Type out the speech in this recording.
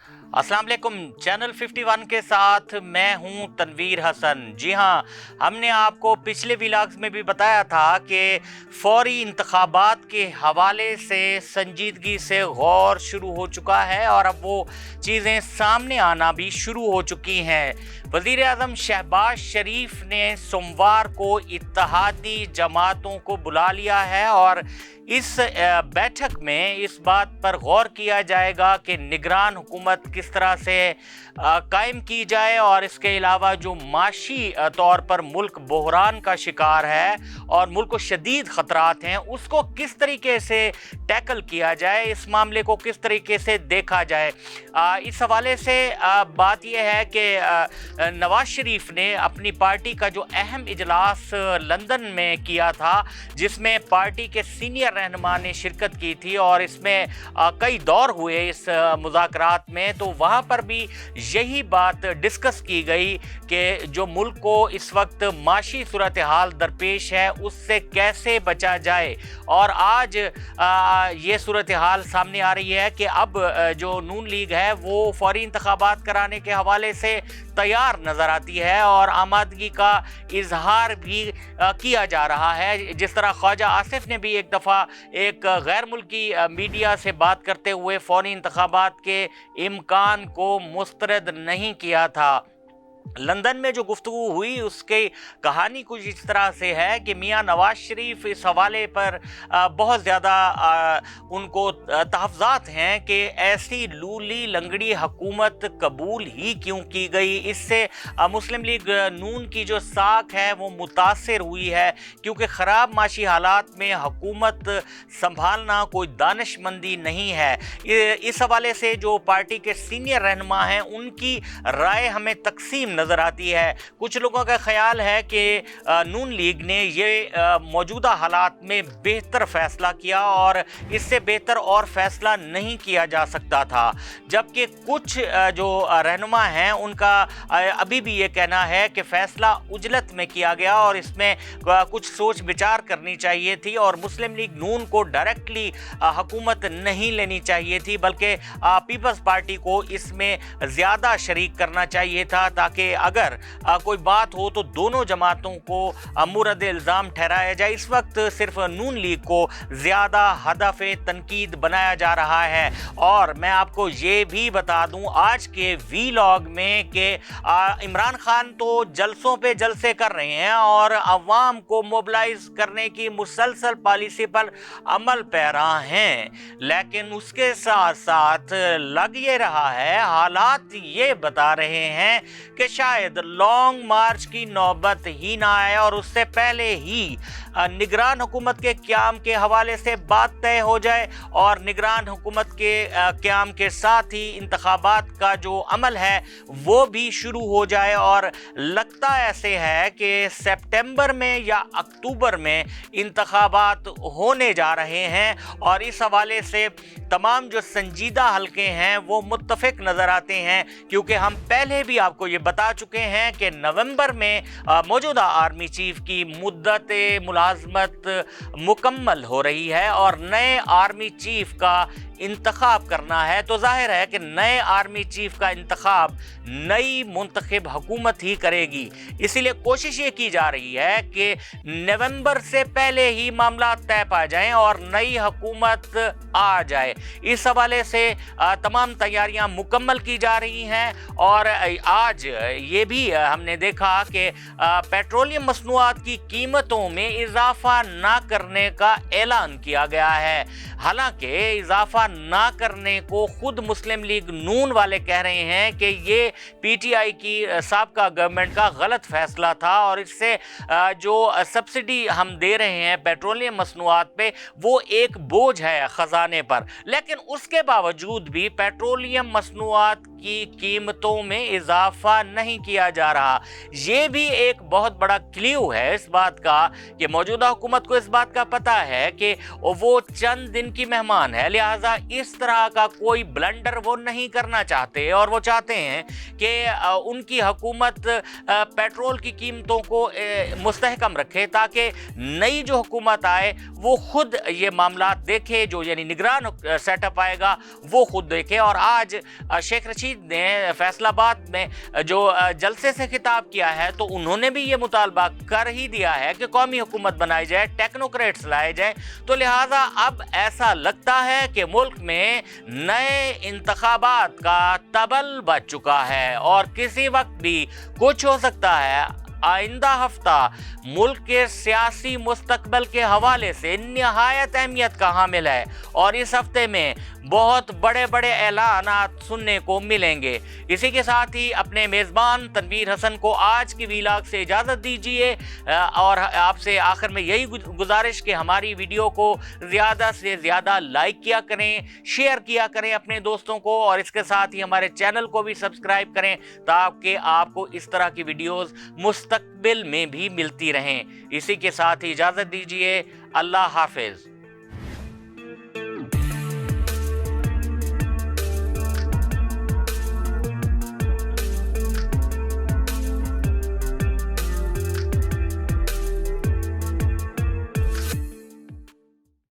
अस्सलाम वालेकुम। चैनल 51 के साथ मैं हूं तनवीर हसन। जी हाँ, हमने आपको पिछले व्लॉग्स में भी बताया था कि फौरी इंतखाबात के हवाले से संजीदगी से गौर शुरू हो चुका है और अब वो चीज़ें सामने आना भी शुरू हो चुकी हैं। वज़ीर आज़म शहबाज शरीफ ने सोमवार को इत्तेहादी जमातों को बुला लिया है और इस बैठक में इस बात पर गौर किया जाएगा कि निगरान हुकूमत किस तरह से कायम की जाए और इसके अलावा जो माशी तौर पर मुल्क बहरान का शिकार है और मुल्क को शदीद ख़तरात हैं, उसको किस तरीके से टैकल किया जाए, इस मामले को किस तरीके से देखा जाए। इस हवाले से बात यह है कि नवाज शरीफ ने अपनी पार्टी का जो अहम इजलास लंदन में किया था, जिसमें पार्टी के सीनियर रहनुमा ने शिरकत की थी और इसमें कई दौर हुए इस मुज़ाकरात में, तो वहाँ पर भी यही बात डिस्कस की गई कि जो मुल्क को इस वक्त माशी सूरत हाल दरपेश है उससे कैसे बचा जाए। और आज ये सूरत हाल सामने आ रही है कि अब जो नून लीग है वो फौरी इंतखाबात कराने के हवाले से तैयार नज़र आती है और आमादगी का इजहार भी किया जा रहा है। जिस तरह ख्वाजा आसिफ ने भी एक दफ़ा एक गैर मुल्की मीडिया से बात करते हुए फौरी इंतखाबात के इम्कान को मुस्तरद नहीं किया था। लंदन में जो गुफ्तगू हुई उसकी कहानी कुछ इस तरह से है कि मियां नवाज शरीफ इस हवाले पर बहुत ज़्यादा उनको तहफ़्ज़ात हैं कि ऐसी लूली लंगड़ी हुकूमत कबूल ही क्यों की गई। इससे मुस्लिम लीग नून की जो साख है वो मुतासर हुई है, क्योंकि ख़राब माशी हालात में हुकूमत संभालना कोई दानिशमंदी नहीं है। इस हवाले से जो पार्टी के सीनियर रहनुमा हैं उनकी राय हमें तकसीम नज़र आती है। कुछ लोगों का ख्याल है कि नून लीग ने ये मौजूदा हालात में बेहतर फ़ैसला किया और इससे बेहतर और फ़ैसला नहीं किया जा सकता था, जबकि कुछ जो रहनुमा हैं उनका अभी भी ये कहना है कि फ़ैसला उजलत में किया गया और इसमें कुछ सोच विचार करनी चाहिए थी और मुस्लिम लीग नून को डायरेक्टली हुकूमत नहीं लेनी चाहिए थी, बल्कि पीपल्स पार्टी को इसमें ज़्यादा शरीक करना चाहिए था, ताकि अगर कोई बात हो तो दोनों जमातों को मुरद इल्ज़ाम ठहराया जाए। इस वक्त सिर्फ नून लीग को ज़्यादा हदफ तनकीद बनाया जा रहा है। और मैं आपको ये भी बता दूं आज के वीलॉग में कि इमरान खान तो जलसों पे जलसे कर रहे हैं और अवाम को मोबिलाइज करने की मुसलसल पॉलिसी पर अमल पैरा हैं, लेकिन उसके साथ साथ लग ये रहा है, हालात ये बता रहे हैं कि शायद लॉन्ग मार्च की नौबत ही ना आए और उससे पहले ही निगरान हुकूमत के क़याम के हवाले से बात तय हो जाए और निगरान हुकूमत के क़याम के साथ ही इंतखाबात का जो अमल है वो भी शुरू हो जाए। और लगता ऐसे है कि सितंबर में या अक्टूबर में इंतखाबात होने जा रहे हैं और इस हवाले से तमाम जो संजीदा हलके हैं वो मुत्तफ़िक नज़र आते हैं, क्योंकि हम पहले भी आपको ये बता चुके हैं कि नवंबर में मौजूदा आर्मी चीफ की मुद्दत मुलाजमत मुकम्मल हो रही है और नए आर्मी चीफ का इंतखाब करना है। तो जाहिर है कि नए आर्मी चीफ का इंतखाब नई मुंतखब हुकूमत ही करेगी, इसीलिए कोशिश ये की जा रही है कि नवंबर से पहले ही मामला तय पा जाएं और नई हुकूमत आ जाए। इस हवाले से तमाम तैयारियां मुकम्मल की जा रही हैं और आज ये भी हमने देखा कि पेट्रोलियम मसनूआत की कीमतों में इजाफा ना करने का ऐलान किया गया है। हालांकि इजाफा ना करने को खुद मुस्लिम लीग नून वाले कह रहे हैं कि ये पीटीआई की साबका गवर्नमेंट का गलत फैसला था और इससे जो सब्सिडी हम दे रहे हैं पेट्रोलियम मसनूआत पे वो एक बोझ है ख़जाने पर। लेकिन उसके बावजूद भी पेट्रोलियम मसनूआत की कीमतों में इजाफा नहीं किया जा रहा। ये भी एक बहुत बड़ा क्ल्यू है इस बात का कि मौजूदा हुकूमत को इस बात का पता है कि वो चंद दिन की मेहमान है, लिहाजा इस तरह का कोई ब्लंडर वो नहीं करना चाहते और वो चाहते हैं कि उनकी हुकूमत पेट्रोल की कीमतों को मुस्तहकम रखे ताकि नई जो हुकूमत आए वो खुद ये मामला देखे, जो यानी निगरान सेटअप आएगा वो खुद देखे। और आज शेख रशीद ने फैसलाबाद में जो जलसे से खिताब किया है तो उन्होंने भी ये मुतालबा कर ही दिया है कि कौमी हुकूमत बनाई जाए, टेक्नोक्रेट्स लाए जाए। तो लिहाजा अब ऐसा लगता है कि मुल्क में नए इंतखाबात का तबल बज चुका है और किसी वक्त भी कुछ हो सकता है। आइंदा हफ्ता मुल्क के सियासी मुस्तकबल के हवाले से निहायत अहमियत का हामिल है और इस हफ्ते में बहुत बड़े बड़े ऐलानात सुनने को मिलेंगे। इसी के साथ ही अपने मेज़बान तनवीर हसन को आज की वीलॉग से इजाज़त दीजिए और आपसे आखिर में यही गुजारिश कि हमारी वीडियो को ज़्यादा से ज़्यादा लाइक किया करें, शेयर किया करें अपने दोस्तों को और इसके साथ ही हमारे चैनल को भी सब्सक्राइब करें ताकि आपको इस तरह की वीडियोज़ मुस्तकबिल में भी मिलती रहें। इसी के साथ ही इजाज़त दीजिए। अल्लाह हाफिज़।